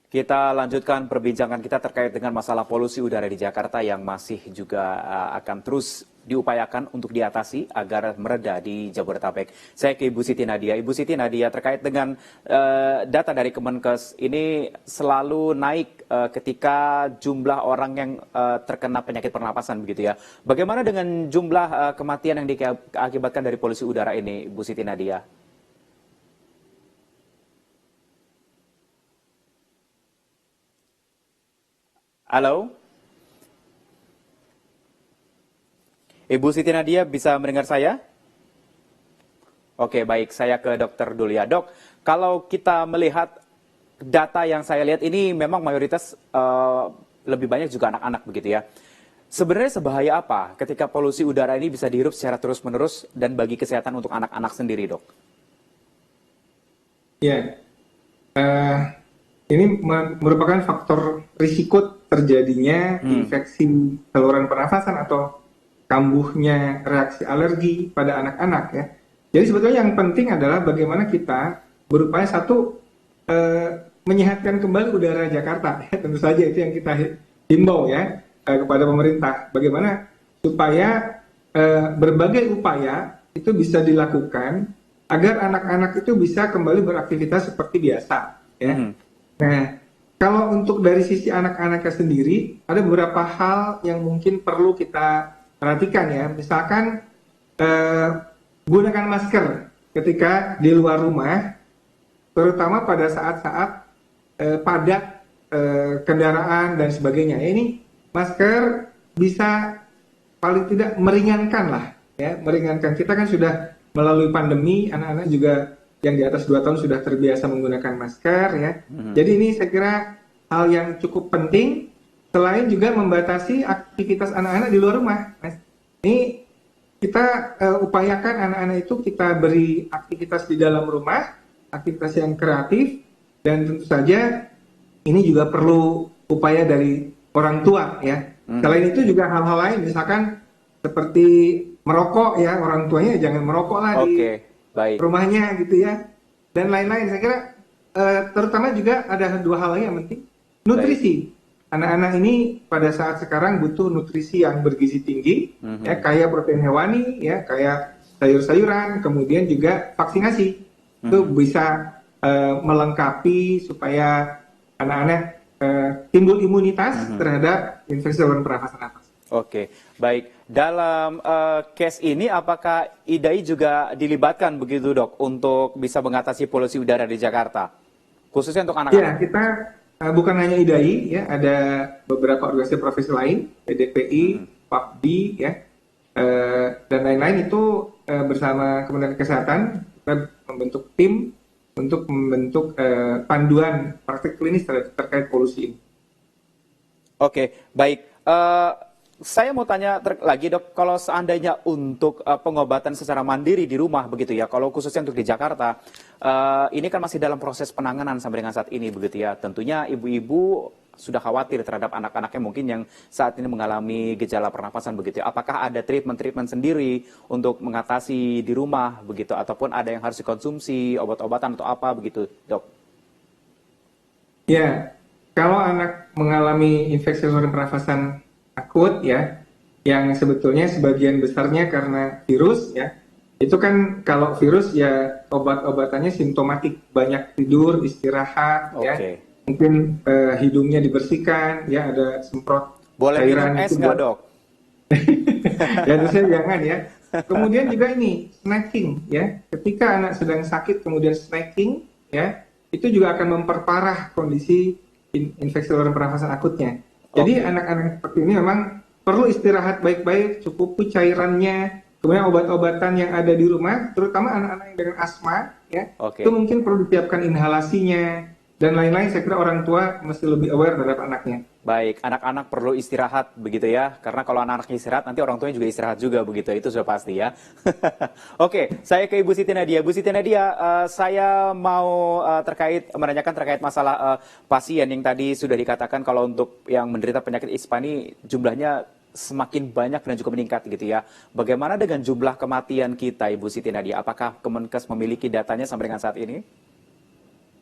Kita lanjutkan perbincangan kita terkait dengan masalah polusi udara di Jakarta yang masih juga akan terus diupayakan untuk diatasi agar mereda di Jabodetabek. Saya ke Ibu Siti Nadia. Ibu Siti Nadia, terkait dengan data dari Kemenkes ini selalu naik ketika jumlah orang yang terkena penyakit pernapasan begitu ya. Bagaimana dengan jumlah kematian yang diakibatkan dari polusi udara ini, Ibu Siti Nadia? Halo? Ibu Siti Nadia bisa mendengar saya? Oke, baik. Saya ke dokter dulu ya. Dok, kalau kita melihat data yang saya lihat ini memang mayoritas lebih banyak juga anak-anak begitu ya. Sebenarnya sebahaya apa ketika polusi udara ini bisa dihirup secara terus-menerus dan bagi kesehatan untuk anak-anak sendiri, dok? Ya, eh, ini merupakan faktor risiko terjadinya infeksi saluran pernafasan atau kambuhnya reaksi alergi pada anak-anak ya. Jadi sebetulnya yang penting adalah bagaimana kita berupaya satu menyehatkan kembali udara Jakarta. Ya. Tentu saja itu yang kita himbau ya kepada pemerintah. Bagaimana supaya berbagai upaya itu bisa dilakukan agar anak-anak itu bisa kembali beraktivitas seperti biasa ya. Nah, kalau untuk dari sisi anak-anaknya sendiri, ada beberapa hal yang mungkin perlu kita perhatikan ya. Misalkan gunakan masker ketika di luar rumah, terutama pada saat-saat padat kendaraan dan sebagainya. Ini masker bisa paling tidak meringankan lah, ya, meringankan. Kita kan sudah melalui pandemi, anak-anak juga yang di atas 2 tahun sudah terbiasa menggunakan masker ya. Jadi ini saya kira hal yang cukup penting selain juga membatasi aktivitas anak-anak di luar rumah. Nah, ini kita upayakan anak-anak itu kita beri aktivitas di dalam rumah, aktivitas yang kreatif, dan tentu saja ini juga perlu upaya dari orang tua ya. Selain itu juga hal-hal lain, misalkan seperti merokok ya, orang tuanya jangan merokok lah di rumahnya gitu ya, dan lain-lain. Saya kira terutama juga ada 2 hal lagi yang penting, nutrisi. Anak-anak ini pada saat sekarang butuh nutrisi yang bergizi tinggi, ya, kaya protein hewani, ya, kaya sayur-sayuran, kemudian juga vaksinasi itu bisa melengkapi supaya anak-anak timbul imunitas terhadap infeksi saluran pernafasan atas. Oke, baik. Dalam case ini apakah IDAI juga dilibatkan begitu, Dok, untuk bisa mengatasi polusi udara di Jakarta, khususnya untuk anak-anak? Ya, kita bukan hanya IDAI, ya, ada beberapa organisasi profesi lain, PDPI, PAPDI, ya, dan lain-lain itu bersama Kementerian Kesehatan kita membentuk tim untuk membentuk panduan praktik klinis terkait polusi ini. Oke, baik. Saya mau tanya lagi, Dok, kalau seandainya untuk pengobatan secara mandiri di rumah begitu ya, kalau khususnya untuk di Jakarta, ini kan masih dalam proses penanganan sampai dengan saat ini begitu ya. Tentunya ibu-ibu sudah khawatir terhadap anak-anaknya mungkin yang saat ini mengalami gejala pernapasan begitu ya. Apakah ada treatment sendiri untuk mengatasi di rumah begitu, ataupun ada yang harus dikonsumsi, obat-obatan atau apa begitu, Dok? Ya, kalau anak mengalami infeksi saluran pernafasan akut ya, yang sebetulnya sebagian besarnya karena virus ya, itu kan kalau virus ya obat-obatannya simptomatik, banyak tidur, istirahat ya, mungkin hidungnya dibersihkan ya, ada semprot boleh cairan minum es itu nggak, Dok? ya tentu saja jangan ya. Kemudian juga ini snacking ya, ketika anak sedang sakit kemudian snacking ya, itu juga akan memperparah kondisi infeksi saluran pernafasan akutnya. Jadi anak-anak seperti ini memang perlu istirahat baik-baik, cukupi cairannya, kemudian obat-obatan yang ada di rumah, terutama anak-anak yang dengan asma, ya, itu mungkin perlu disiapkan inhalasinya, dan lain-lain. Saya kira orang tua mesti lebih aware terhadap anaknya. Baik, anak-anak perlu istirahat begitu ya, karena kalau anak-anaknya istirahat, nanti orang tuanya juga istirahat juga begitu, itu sudah pasti ya. Oke, saya ke Ibu Siti Nadia. Bu Siti Nadia, saya mau menanyakan terkait masalah pasien yang tadi sudah dikatakan kalau untuk yang menderita penyakit ISPA ini jumlahnya semakin banyak dan juga meningkat gitu ya. Bagaimana dengan jumlah kematian kita, Ibu Siti Nadia? Apakah Kemenkes memiliki datanya sampai dengan saat ini?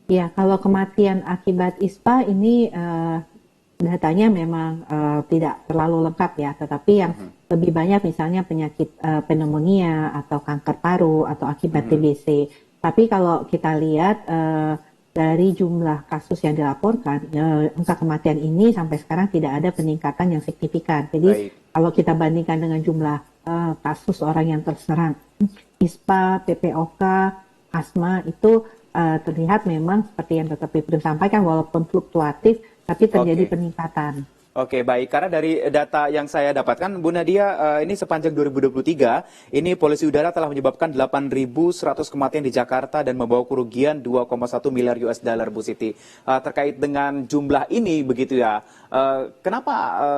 Ya, kalau kematian akibat ISPA ini datanya memang tidak terlalu lengkap ya, tetapi yang lebih banyak misalnya penyakit pneumonia atau kanker paru atau akibat TBC. Tapi kalau kita lihat dari jumlah kasus yang dilaporkan, angka kematian ini sampai sekarang tidak ada peningkatan yang signifikan. Jadi Baik. kalau kita bandingkan dengan jumlah kasus orang yang terserang ISPA, PPOK, asma itu terlihat memang seperti yang Dr. Piprim sampaikan walaupun fluktuatif tapi terjadi Oke. peningkatan. Oke, baik. Karena dari data yang saya dapatkan, Bu Nadia, ini sepanjang 2023, ini polusi udara telah menyebabkan 8.100 kematian di Jakarta dan membawa kerugian 2,1 miliar US dollar, Bu Siti. Terkait dengan jumlah ini, begitu ya, kenapa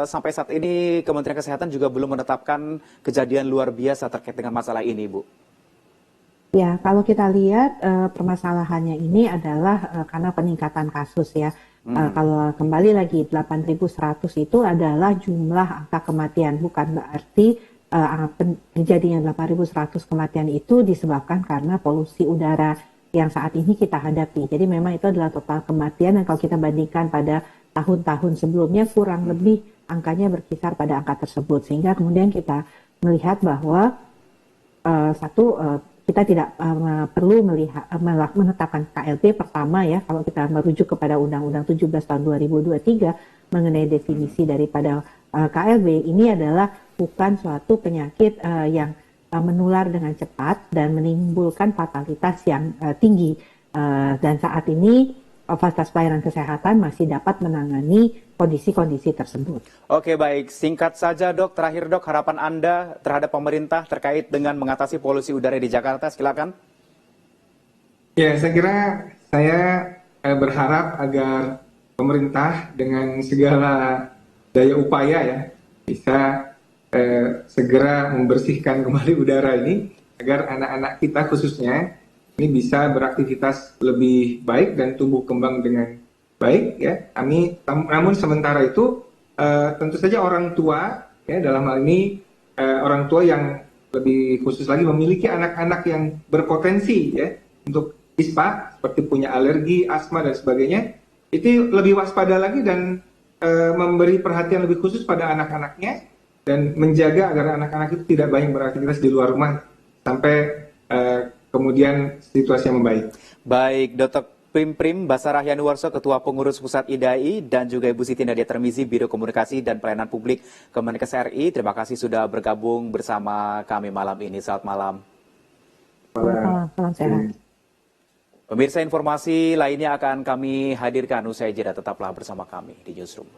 sampai saat ini Kementerian Kesehatan juga belum menetapkan kejadian luar biasa terkait dengan masalah ini, Bu? Ya, kalau kita lihat permasalahannya ini adalah karena peningkatan kasus ya. Kalau kembali lagi 8.100 itu adalah jumlah angka kematian, bukan berarti terjadinya 8.100 kematian itu disebabkan karena polusi udara yang saat ini kita hadapi. Jadi memang itu adalah total kematian dan kalau kita bandingkan pada tahun-tahun sebelumnya kurang lebih angkanya berkisar pada angka tersebut. Sehingga kemudian kita melihat bahwa kita tidak perlu menetapkan KLB pertama ya kalau kita merujuk kepada Undang-Undang 17 tahun 2023 mengenai definisi daripada KLB ini adalah bukan suatu penyakit yang menular dengan cepat dan menimbulkan fatalitas yang tinggi dan saat ini fasilitas pelayanan kesehatan masih dapat menangani kondisi-kondisi tersebut. Oke, baik. Singkat saja, Dok. Terakhir, Dok, harapan Anda terhadap pemerintah terkait dengan mengatasi polusi udara di Jakarta. Silakan. Ya, saya kira saya berharap agar pemerintah dengan segala daya upaya ya bisa segera membersihkan kembali udara ini agar anak-anak kita khususnya ini bisa beraktivitas lebih baik dan tumbuh kembang dengan baik ya. Namun sementara itu tentu saja orang tua ya dalam hal ini orang tua yang lebih khusus lagi memiliki anak-anak yang berpotensi ya untuk ISPA seperti punya alergi, asma dan sebagainya itu lebih waspada lagi dan memberi perhatian lebih khusus pada anak-anaknya dan menjaga agar anak-anak itu tidak banyak beraktivitas di luar rumah sampai kemudian situasi yang membaik. Baik, Dr. Prim Basarah Yanuarso, Ketua Pengurus Pusat IDAI, dan juga Ibu Siti Nadia Tarmizi, Biro Komunikasi dan Pelayanan Publik Kemenkes RI. Terima kasih sudah bergabung bersama kami malam ini. Selamat malam. Salam sehat. Pemirsa, informasi lainnya akan kami hadirkan usai jeda. Tetaplah bersama kami di Newsroom.